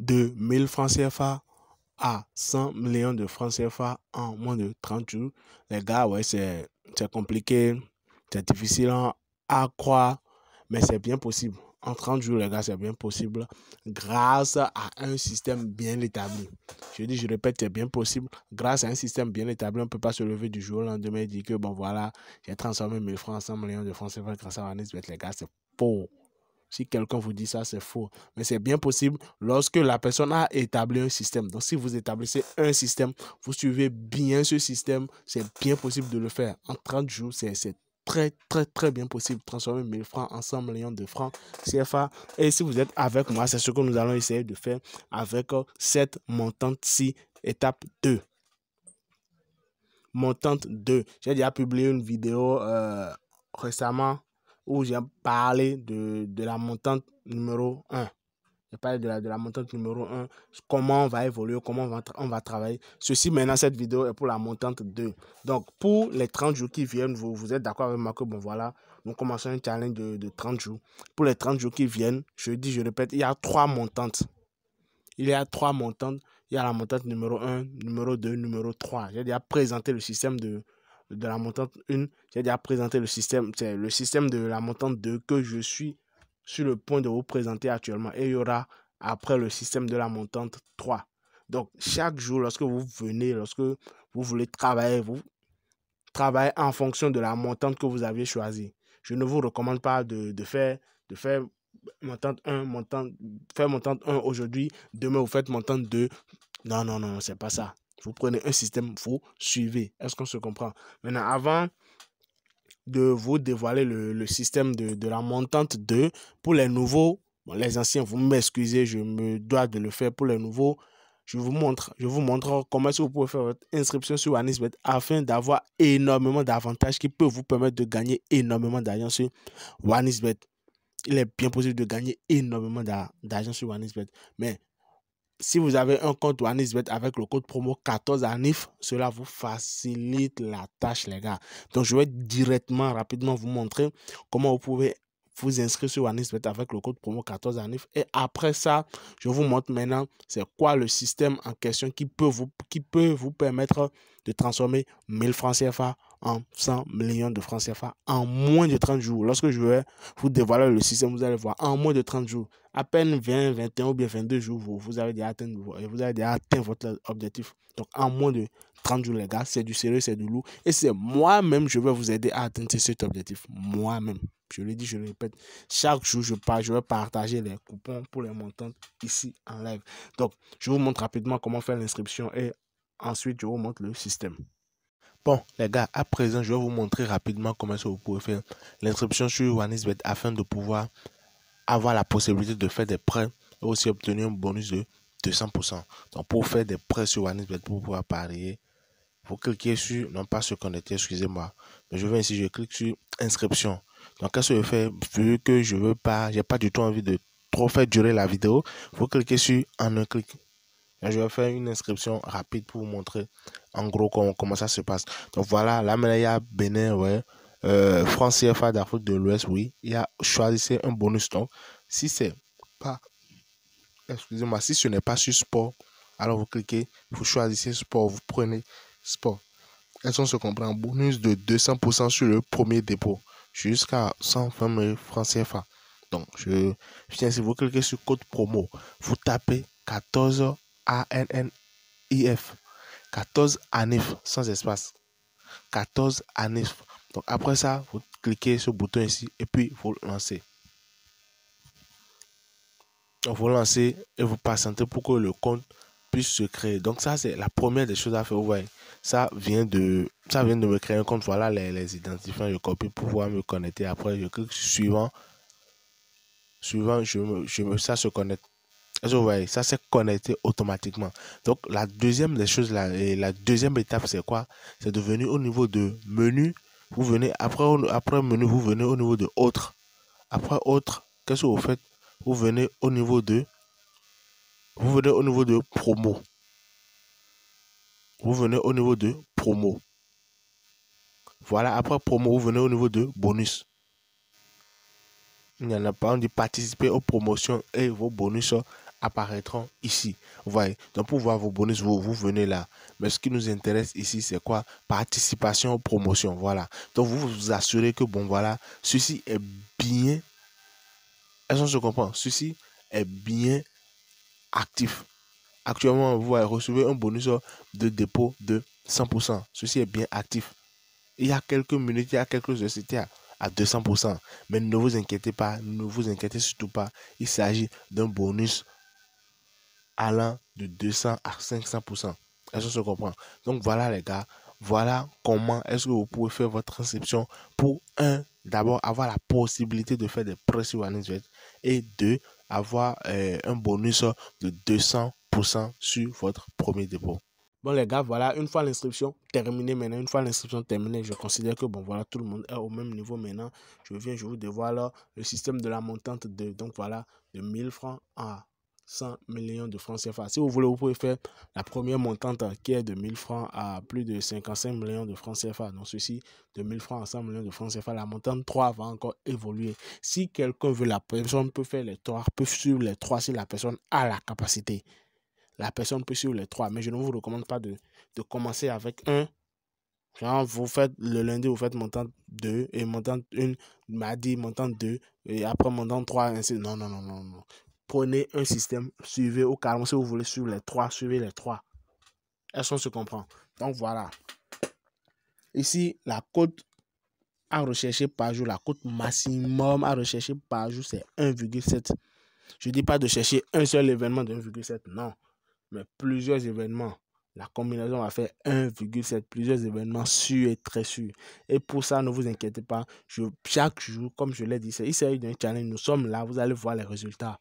de 1000 francs CFA à 100 millions de francs CFA en moins de 30 jours. Les gars, ouais, c'est compliqué, c'est difficile à croire, mais c'est bien possible. En 30 jours, les gars, c'est bien possible grâce à un système bien établi. Je répète, c'est bien possible grâce à un système bien établi. On ne peut pas se lever du jour au lendemain et dire que, bon, voilà, j'ai transformé 1000 francs en 100 millions de francs CFA grâce à OneXBet. Les gars, c'est faux. Si quelqu'un vous dit ça, c'est faux. Mais c'est bien possible lorsque la personne a établi un système. Donc, si vous établissez un système, vous suivez bien ce système, c'est bien possible de le faire. En 30 jours, c'est très bien possible de transformer 1000 francs en 100 millions de francs CFA. Et si vous êtes avec moi, c'est ce que nous allons essayer de faire avec cette montante-ci, étape 2. Montante 2. J'ai déjà publié une vidéo récemment où j'ai parlé de la montante numéro 1. J'ai parlé de la montante numéro 1, comment on va évoluer, comment on va travailler. Ceci, maintenant, cette vidéo est pour la montante 2. Donc, pour les 30 jours qui viennent, vous êtes d'accord avec moi que, bon, voilà, nous commençons un challenge de 30 jours. Pour les 30 jours qui viennent, je répète, il y a 3 montantes. Il y a 3 montantes. Il y a la montante numéro 1, numéro 2, numéro 3. J'ai déjà présenté le système de la montante 1. J'ai déjà présenté le système, c'est le système de la montante 2 que je suis sur le point de vous présenter actuellement. Et il y aura après le système de la montante 3. Donc, chaque jour, lorsque vous venez, lorsque vous voulez travailler, vous travaillez en fonction de la montante que vous aviez choisie. Je ne vous recommande pas de faire montante 1, faire montante 1 aujourd'hui, demain vous faites montante 2. Non, c'est pas ça. Vous prenez un système, vous suivez. Est-ce qu'on se comprend? Maintenant, avant de vous dévoiler le système de la montante 2, pour les nouveaux, bon, les anciens, vous m'excusez, je me dois de le faire. Pour les nouveaux, je vous montre comment est-ce que vous pouvez faire votre inscription sur OneXBet afin d'avoir énormément d'avantages qui peuvent vous permettre de gagner énormément d'argent sur OneXBet. Il est bien possible de gagner énormément d'argent sur OneXBet. Mais si vous avez un compte OneXBet avec le code promo 14ANIF, cela vous facilite la tâche, les gars. Donc, je vais directement, rapidement vous montrer comment vous pouvez vous inscrire sur OneXBet avec le code promo 14ANIF. Et après ça, je vous montre maintenant c'est quoi le système en question qui peut vous permettre de transformer 1000 francs CFA en 100 millions de francs CFA en moins de 30 jours. Lorsque je vais vous dévoiler le système, vous allez voir, en moins de 30 jours, à peine 20, 21 ou bien 22 jours, vous avez déjà atteint votre objectif. Donc, en moins de 30 jours, les gars, c'est du sérieux, c'est du lourd. Et c'est moi-même, je vais vous aider à atteindre cet objectif. Moi-même. Je le dis, je le répète. Chaque jour, je vais partager les coupons pour les montants ici en live. Donc, je vous montre rapidement comment faire l'inscription et ensuite, je vous montre le système. Bon, les gars, à présent, je vais vous montrer rapidement comment vous pouvez faire l'inscription sur OneXBet afin de pouvoir avoir la possibilité de faire des prêts et aussi obtenir un bonus de 200%. Donc, pour faire des prêts sur OneXBet, pour pouvoir parier, vous cliquez sur, non pas se connecter, excusez-moi, mais je vais ici, je clique sur inscription. Donc, qu'est-ce que je fais? Vu que je veux pas, j'ai pas du tout envie de trop faire durer la vidéo, vous cliquez sur en un clic. Je vais faire une inscription rapide pour vous montrer en gros comment ça se passe. Donc voilà, là maintenant il y a Bénin, ouais. France CFA d'Afrique de l'Ouest, oui. Il y a choisissez un bonus. Donc si c'est pas, excusez-moi, si ce n'est pas sur sport, alors vous cliquez, vous choisissez sport, vous prenez sport. Est-ce qu'on se comprend? Bonus de 200% sur le premier dépôt jusqu'à 120 000 francs CFA. Donc je tiens, si vous cliquez sur code promo, vous tapez 14 ANNIF, 14 ANIF sans espace, 14 ANIF. Donc après ça, vous cliquez sur le bouton ici et puis vous lancez. Donc vous lancez et vous patientez pour que le compte puisse se créer. Donc ça c'est la première des choses à faire. Vous voyez, ça vient de me créer un compte. Voilà les identifiants, je copie pour pouvoir me connecter. Après je clique sur suivant, ça se connecte. Vous voyez, ça s'est connecté automatiquement. Donc, la deuxième des choses, la deuxième étape, c'est quoi? C'est de venir au niveau de menu. Vous venez, après menu, vous venez au niveau de autre. Après autre, qu'est-ce que vous faites? Vous venez au niveau de promo. Vous venez au niveau de promo. Voilà, après promo, vous venez au niveau de bonus. Il n'y en a pas, on dit participer aux promotions et vos bonus apparaîtront ici. Vous voyez, donc pour voir vos bonus, vous venez là. Mais ce qui nous intéresse ici, c'est quoi? Participation aux promotions. Voilà. Donc vous vous assurez que, bon, voilà, ceci est bien. Est-ce qu'on se comprend? Ceci est bien actif. Actuellement, vous recevez un bonus de dépôt de 100%. Ceci est bien actif. Il y a quelques minutes, il y a quelques heures, c'était à 200%. Mais ne vous inquiétez pas, ne vous inquiétez surtout pas. Il s'agit d'un bonus allant de 200 à 500%. Est-ce que se comprend? Donc voilà les gars, voilà comment est-ce que vous pouvez faire votre inscription pour d'abord avoir la possibilité de faire des prêts sur OneXBet et deux, avoir un bonus de 200% sur votre premier dépôt. Bon les gars, voilà, une fois l'inscription terminée maintenant, une fois l'inscription terminée, je considère que bon voilà, tout le monde est au même niveau maintenant. Je vous dévoile le système de la montante de, donc voilà, de 1000 francs à 100 millions de francs CFA. Si vous voulez, vous pouvez faire la première montante qui est de 1000 francs à plus de 55 millions de francs CFA. Donc ceci, de 1000 francs à 100 millions de francs CFA, la montante 3 va encore évoluer. Si quelqu'un veut, la personne peut faire les 3, peut suivre les 3 si la personne a la capacité. La personne peut suivre les 3, mais je ne vous recommande pas de commencer avec un. Genre, vous faites le lundi, vous faites montante 2 et montante 1, mardi, montante 2 et après montante 3, ainsi. Non, non, non, non, non. Prenez un système, suivez au carrément. Si vous voulez suivre les 3, suivez les 3. Est-ce qu'on se comprend? Donc voilà. Ici, la cote à rechercher par jour, la cote maximum à rechercher par jour, c'est 1,7. Je ne dis pas de chercher un seul événement de 1,7, non. Mais plusieurs événements. La combinaison va faire 1,7, plusieurs événements sûrs et très sûrs. Et pour ça, ne vous inquiétez pas. Chaque jour, comme je l'ai dit, il s'agit d'un challenge. Nous sommes là, vous allez voir les résultats.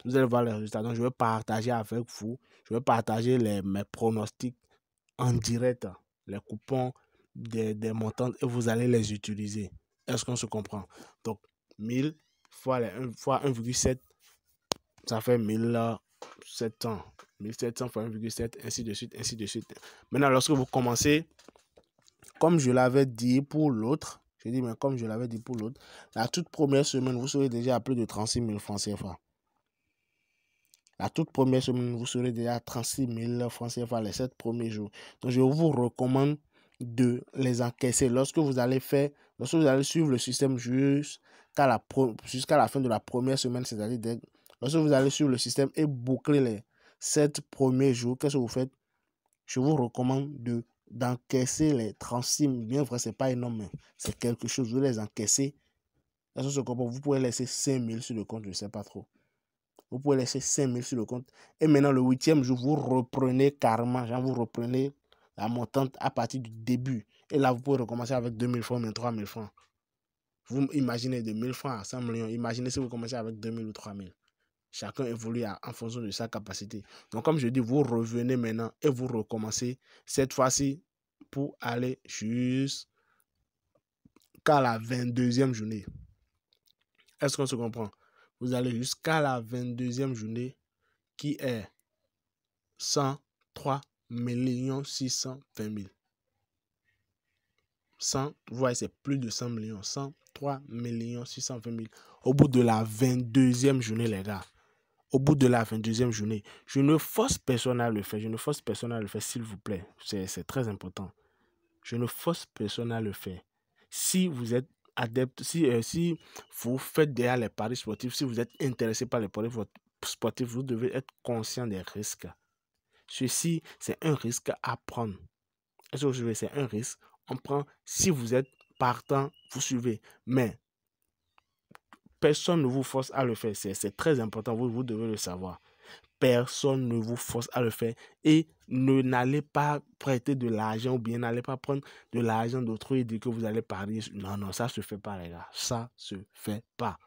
Vous allez voir les résultats. Donc, je vais partager avec vous. Je vais partager mes pronostics en direct, les coupons des montants et vous allez les utiliser. Est-ce qu'on se comprend? Donc, 1000 fois 1,7, ça fait 1700. 1700 fois 1,7, ainsi de suite, ainsi de suite. Maintenant, lorsque vous commencez, comme je l'avais dit pour l'autre, mais comme je l'avais dit pour l'autre, la toute première semaine, vous serez déjà à plus de 36 000 francs CFA. La toute première semaine, vous serez déjà à 36 000 francs CFA les 7 premiers jours. Donc, je vous recommande de les encaisser. Lorsque vous allez suivre le système jusqu'à la fin de la première semaine, c'est-à-dire lorsque vous allez suivre le système et boucler les 7 premiers jours, qu'est-ce que vous faites? Je vous recommande d'encaisser les 36 000. Bien vrai, ce n'est pas énorme, mais c'est quelque chose. Vous les encaissez. Vous pouvez laisser 5 000 sur le compte, je ne sais pas trop. Vous pouvez laisser 5 000 sur le compte. Et maintenant, le 8e jour, vous reprenez carrément, vous reprenez la montante à partir du début. Et là, vous pouvez recommencer avec 2 000 francs, mais 3 000 francs. Vous imaginez de 1 000 francs à 100 millions. Imaginez si vous commencez avec 2 000 ou 3 000. Chacun évolue en fonction de sa capacité. Donc, comme je dis, vous revenez maintenant et vous recommencez cette fois-ci pour aller jusqu'à la 22e journée. Est-ce qu'on se comprend? Vous allez jusqu'à la 22e journée qui est 103 620 000. 100, vous voyez, c'est plus de 100 millions. 103 620 000. Au bout de la 22e journée, les gars. Au bout de la 22e journée, je ne force personne à le faire. Je ne force personne à le faire, s'il vous plaît. C'est très important. Je ne force personne à le faire. Si vous êtes adepte, si vous faites déjà les paris sportifs, si vous êtes intéressé par les paris sportifs, vous devez être conscient des risques. Ceci, c'est un risque à prendre. Est-ce que je veux? C'est un risque. On prend, si vous êtes partant, vous suivez. Mais personne ne vous force à le faire. C'est très important. Vous devez le savoir. Personne ne vous force à le faire. Et n'allez pas prêter de l'argent ou bien n'allez pas prendre de l'argent d'autrui et dire que vous allez parier. Non, non, ça ne se fait pas, les gars. Ça ne se fait pas.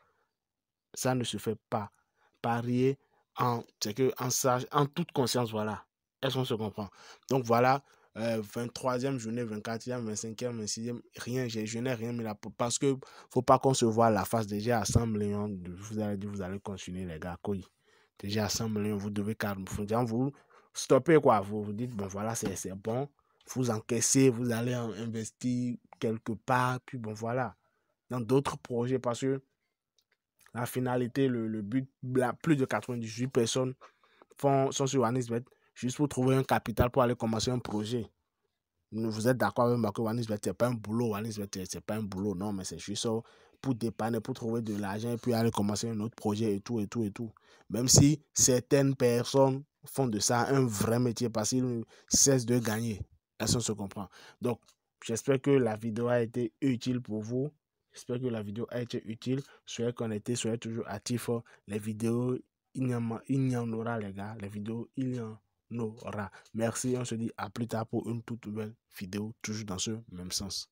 Ça ne se fait pas. Parier en toute conscience, voilà. Est-ce qu'on se comprend? Donc voilà, 23e journée, 24e, 25e, 26e, rien, je n'ai rien mis là parce que faut pas qu'on se voit la face déjà à 100 millions. Vous allez continuer, les gars. Quoi. Déjà à 100 millions, vous devez carrément vous stopper, quoi. Vous vous dites, bon voilà, c'est bon. Vous encaissez, vous allez investir quelque part, puis bon voilà. Dans d'autres projets, parce que la finalité, le but, plus de 98 personnes sont sur OneXBet juste pour trouver un capital pour aller commencer un projet. Vous êtes d'accord avec moi que OneXBet, c'est pas un boulot. OneXBet, c'est pas un boulot, non, mais c'est juste pour dépanner, pour trouver de l'argent et puis aller commencer un autre projet et tout, et tout, et tout. Même si certaines personnes font de ça un vrai métier parce qu'ils cessent de gagner. Est-ce qu'on se comprend? Donc, j'espère que la vidéo a été utile pour vous. J'espère que la vidéo a été utile. Soyez connectés, soyez toujours actifs. Les vidéos, il y en aura, les gars. Les vidéos, il y en aura. Merci, on se dit à plus tard pour une toute nouvelle vidéo, toujours dans ce même sens.